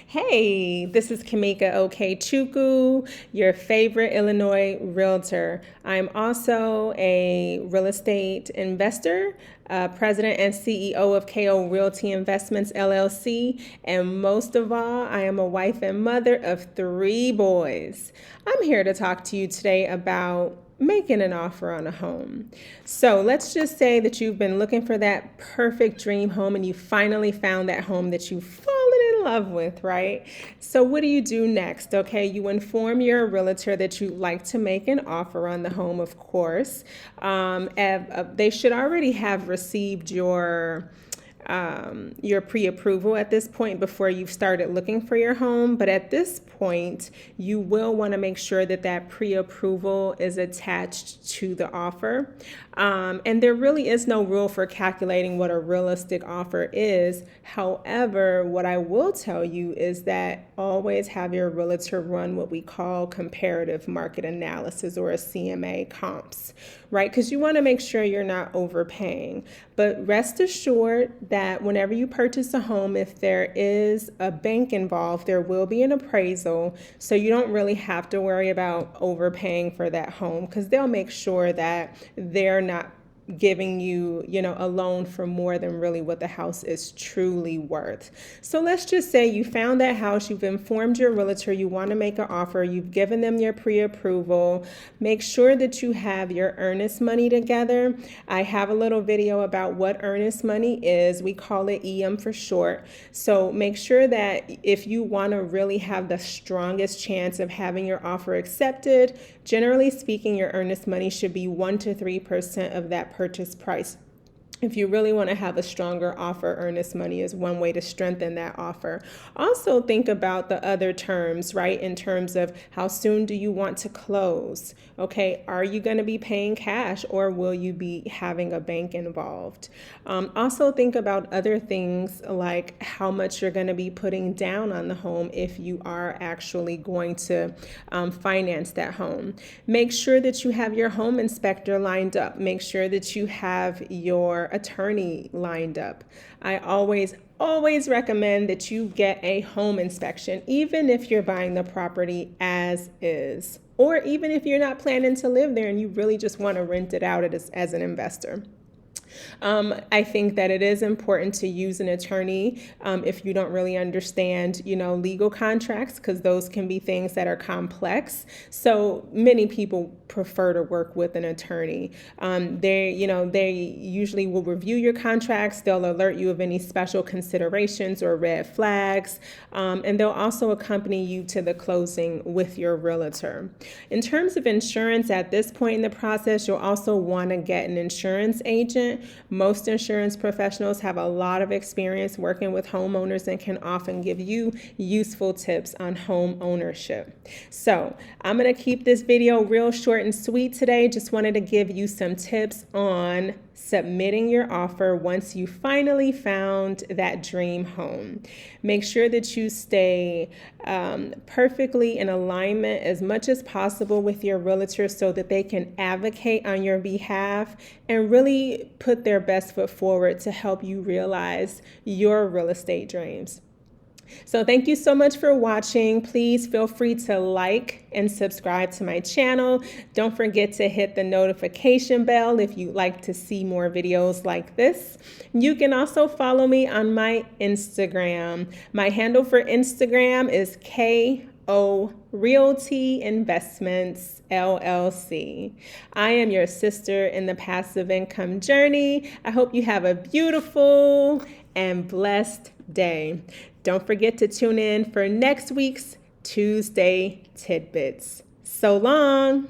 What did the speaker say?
Hey, this is Kamika Okechukwu, your favorite Illinois realtor. I'm also a real estate investor, president and CEO of KO Realty Investments LLC, and most of all, I am a wife and mother of 3 boys. I'm here to talk to you today about making an offer on a home. So let's just say that you've been looking for that perfect dream home and you finally found that home that you've fallen in love with, right? So what do you do next? Okay, you inform your realtor that you'd like to make an offer on the home, of course. They should already have received your pre-approval at this point before you've started looking for your home. But at this point, you will want to make sure that that pre-approval is attached to the offer. And there really is no rule for calculating what a realistic offer is. However, what I will tell you is that always have your realtor run what we call comparative market analysis, or a CMA comps, right? Because you want to make sure you're not overpaying. But rest assured that whenever you purchase a home, if there is a bank involved, there will be an appraisal. So you don't really have to worry about overpaying for that home, because they'll make sure that they're not giving you, a loan for more than really what the house is truly worth. So let's just say you found that house, you've informed your realtor, you want to make an offer, you've given them your pre-approval. Make sure that you have your earnest money together. I have a little video about what earnest money is. We call it EM for short. So make sure that if you want to really have the strongest chance of having your offer accepted, generally speaking, your earnest money should be 1 to 3% of that purchase price. If you really want to have a stronger offer, earnest money is one way to strengthen that offer. Also think about the other terms, right? In terms of how soon do you want to close? Okay, are you going to be paying cash, or will you be having a bank involved? Also think about other things like how much you're going to be putting down on the home if you are actually going to finance that home. Make sure that you have your home inspector lined up. Make sure that you have your attorney lined up. I always recommend that you get a home inspection, even if you're buying the property as is, or even if you're not planning to live there and you really just want to rent it out as an investor. I think that it is important to use an attorney if you don't really understand, legal contracts, because those can be things that are complex. So many people prefer to work with an attorney. They usually will review your contracts. They'll alert you of any special considerations or red flags, and they'll also accompany you to the closing with your realtor. In terms of insurance, at this point in the process, you'll also want to get an insurance agent. Most insurance professionals have a lot of experience working with homeowners and can often give you useful tips on home ownership. So I'm going to keep this video real short and sweet today. Just wanted to give you some tips on submitting your offer once you finally found that dream home. Make sure that you stay perfectly in alignment as much as possible with your realtor so that they can advocate on your behalf and really put their best foot forward to help you realize your real estate dreams. So thank you so much for watching. Please feel free to like and subscribe to my channel. Don't forget to hit the notification bell if you'd like to see more videos like this. You can also follow me on my Instagram. My handle for Instagram is KO Realty Investments LLC. I am your sister in the passive income journey. I hope you have a beautiful and blessed day. Don't forget to tune in for next week's Tuesday Tidbits. So long.